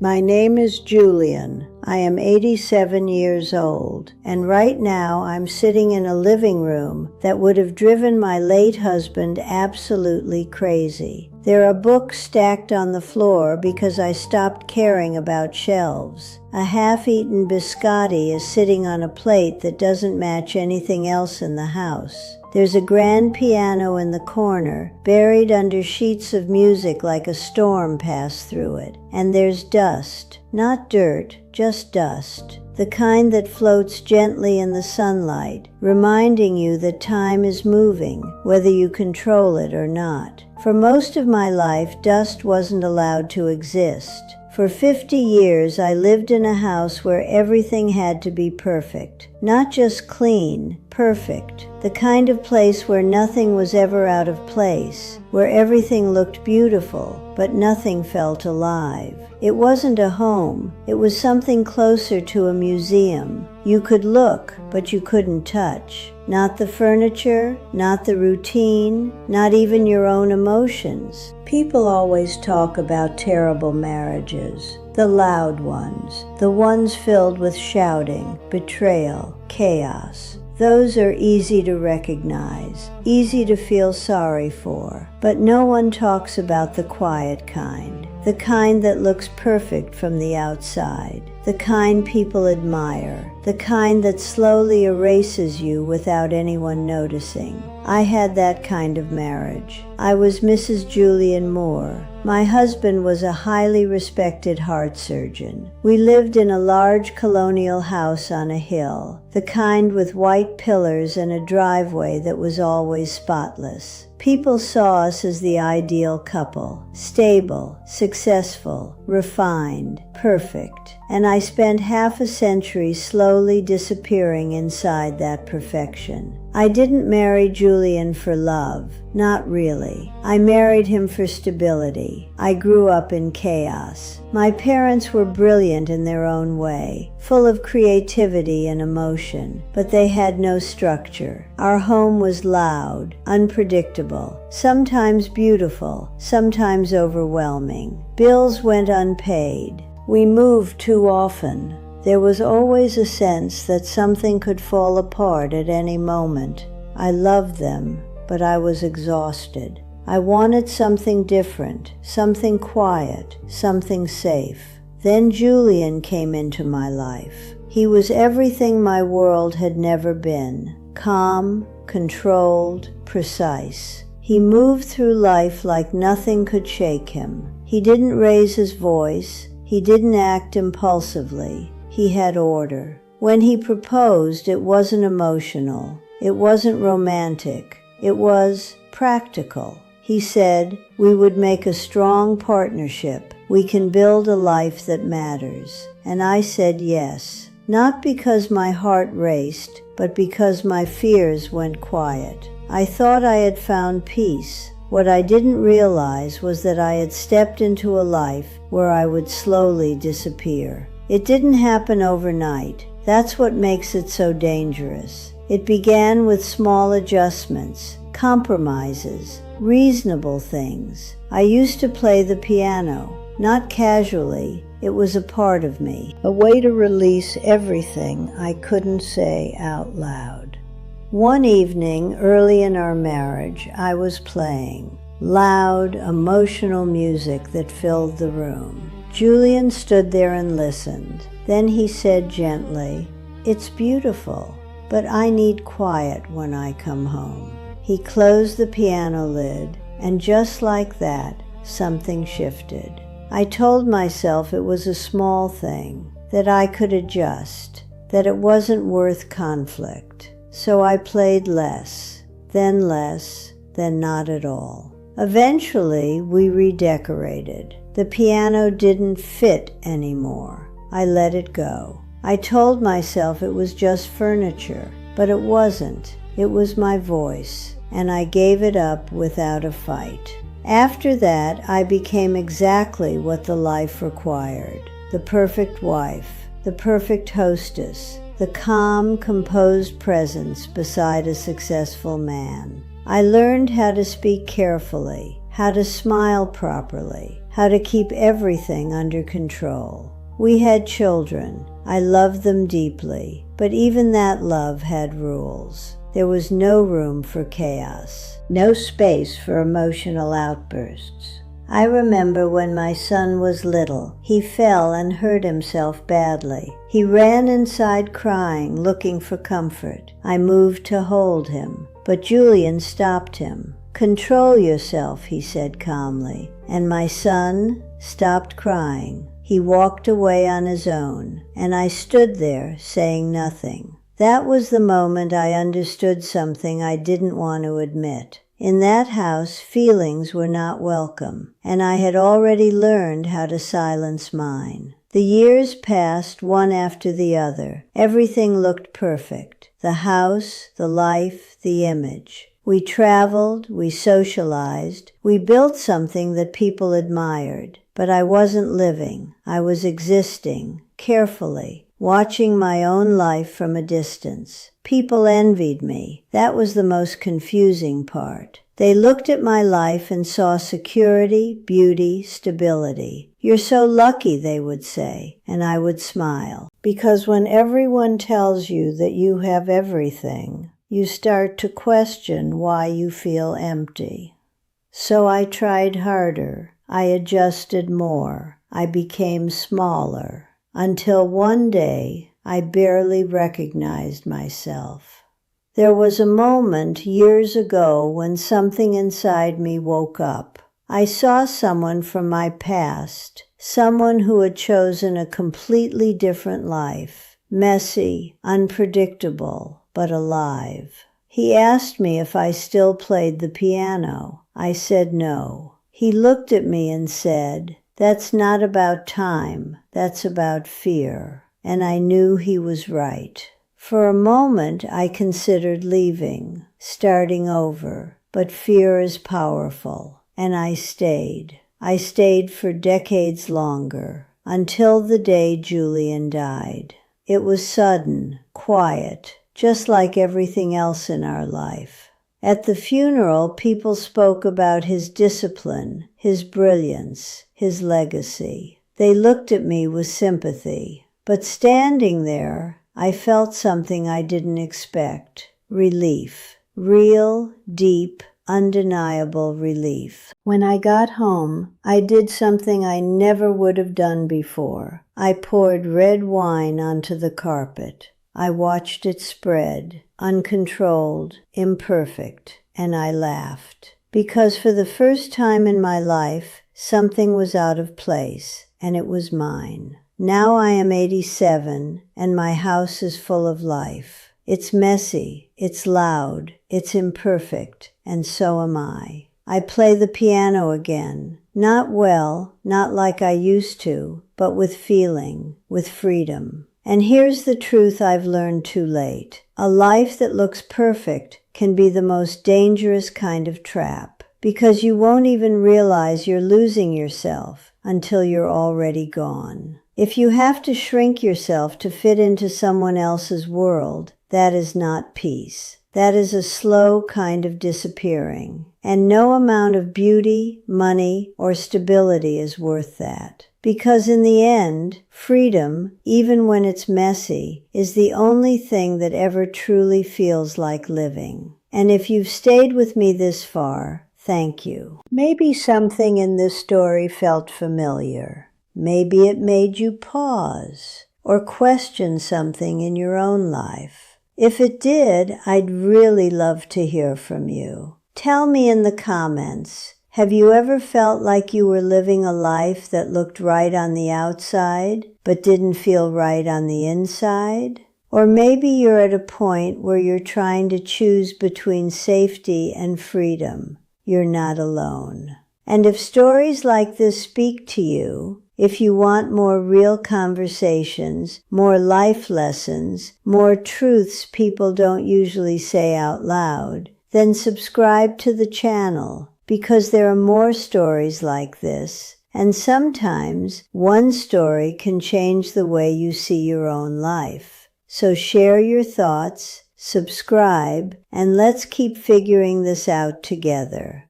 My name is Julian. I am 87 years old, and right now I'm sitting in a living room that would have driven my late husband absolutely crazy. There are books stacked on the floor because I stopped caring about shelves. A half-eaten biscotti is sitting on a plate that doesn't match anything else in the house. There's a grand piano in the corner, buried under sheets of music like a storm passed through it. And there's dust. Not dirt, just dust. The kind that floats gently in the sunlight, reminding you that time is moving, whether you control it or not. For most of my life, dust wasn't allowed to exist. For 50 years, I lived in a house where everything had to be perfect. Not just clean, perfect. The kind of place where nothing was ever out of place, where everything looked beautiful, but nothing felt alive. It wasn't a home. It was something closer to a museum. You could look, but you couldn't touch. Not the furniture, not the routine, not even your own emotions. People always talk about terrible marriages, the loud ones, the ones filled with shouting, betrayal, chaos. Those are easy to recognize, easy to feel sorry for, but no one talks about the quiet kind, the kind that looks perfect from the outside, the kind people admire, the kind that slowly erases you without anyone noticing. I had that kind of marriage. I was Mrs. Julian Moore. My husband was a highly respected heart surgeon. We lived in a large colonial house on a hill, the kind with white pillars and a driveway that was always spotless. People saw us as the ideal couple, stable, successful, refined, perfect. And I spent half a century slowly disappearing inside that perfection. I didn't marry Julian for love, not really. I married him for stability. I grew up in chaos. My parents were brilliant in their own way, full of creativity and emotion, but they had no structure. Our home was loud, unpredictable, sometimes beautiful, sometimes overwhelming. Bills went unpaid. We moved too often. There was always a sense that something could fall apart at any moment. I loved them, but I was exhausted. I wanted something different, something quiet, something safe. Then Julian came into my life. He was everything my world had never been. Calm, controlled, precise. He moved through life like nothing could shake him. He didn't raise his voice. He didn't act impulsively. He had order. When he proposed, it wasn't emotional. It wasn't romantic. It was practical. He said, "We would make a strong partnership. We can build a life that matters." And I said yes, not because my heart raced, but because my fears went quiet. I thought I had found peace. What I didn't realize was that I had stepped into a life where I would slowly disappear. It didn't happen overnight. That's what makes it so dangerous. It began with small adjustments, compromises, reasonable things. I used to play the piano, not casually. It was a part of me, a way to release everything I couldn't say out loud. One evening, early in our marriage, I was playing loud, emotional music that filled the room. Julian stood there and listened. Then he said gently, "It's beautiful, but I need quiet when I come home." He closed the piano lid, and just like that, something shifted. I told myself it was a small thing, that I could adjust, that it wasn't worth conflict. So I played less, then not at all. Eventually, we redecorated. The piano didn't fit anymore. I let it go. I told myself it was just furniture, but it wasn't. It was my voice, and I gave it up without a fight. After that, I became exactly what the life required. The perfect wife, the perfect hostess, the calm, composed presence beside a successful man. I learned how to speak carefully, how to smile properly, how to keep everything under control. We had children. I loved them deeply, but even that love had rules. There was no room for chaos, no space for emotional outbursts. I remember when my son was little, he fell and hurt himself badly. He ran inside crying, looking for comfort. I moved to hold him, but Julian stopped him. "Control yourself," he said calmly, and my son stopped crying. He walked away on his own, and I stood there saying nothing. That was the moment I understood something I didn't want to admit. In that house, feelings were not welcome, and I had already learned how to silence mine. The years passed one after the other. Everything looked perfect. The house, the life, the image. We traveled, we socialized, we built something that people admired. But I wasn't living. I was existing, carefully, watching my own life from a distance. People envied me. That was the most confusing part. They looked at my life and saw security, beauty, stability. "You're so lucky," they would say, and I would smile. Because when everyone tells you that you have everything, you start to question why you feel empty. So I tried harder. I adjusted more. I became smaller. Until one day, I barely recognized myself. There was a moment years ago when something inside me woke up. I saw someone from my past, someone who had chosen a completely different life, messy, unpredictable, but alive. He asked me if I still played the piano. I said no. He looked at me and said, "That's not about time, that's about fear." And I knew he was right. For a moment I considered leaving, starting over, but fear is powerful, and I stayed. I stayed for decades longer, until the day Julian died. It was sudden, quiet, just like everything else in our life. At the funeral, people spoke about his discipline, his brilliance, his legacy. They looked at me with sympathy. But standing there, I felt something I didn't expect. Relief. Real, deep, undeniable relief. When I got home, I did something I never would have done before. I poured red wine onto the carpet. I watched it spread, uncontrolled, imperfect, and I laughed. Because for the first time in my life, something was out of place, and it was mine. Now I am 87, and my house is full of life. It's messy, it's loud, it's imperfect, and so am I. I play the piano again. Not well, not like I used to, but with feeling, with freedom. And here's the truth I've learned too late. A life that looks perfect can be the most dangerous kind of trap, because you won't even realize you're losing yourself until you're already gone. If you have to shrink yourself to fit into someone else's world, that is not peace. That is a slow kind of disappearing. And no amount of beauty, money, or stability is worth that. Because in the end, freedom, even when it's messy, is the only thing that ever truly feels like living. And if you've stayed with me this far, thank you. Maybe something in this story felt familiar. Maybe it made you pause or question something in your own life. If it did, I'd really love to hear from you. Tell me in the comments, have you ever felt like you were living a life that looked right on the outside, but didn't feel right on the inside? Or maybe you're at a point where you're trying to choose between safety and freedom. You're not alone. And if stories like this speak to you, if you want more real conversations, more life lessons, more truths people don't usually say out loud, then subscribe to the channel, because there are more stories like this, and sometimes one story can change the way you see your own life. So share your thoughts, subscribe, and let's keep figuring this out together.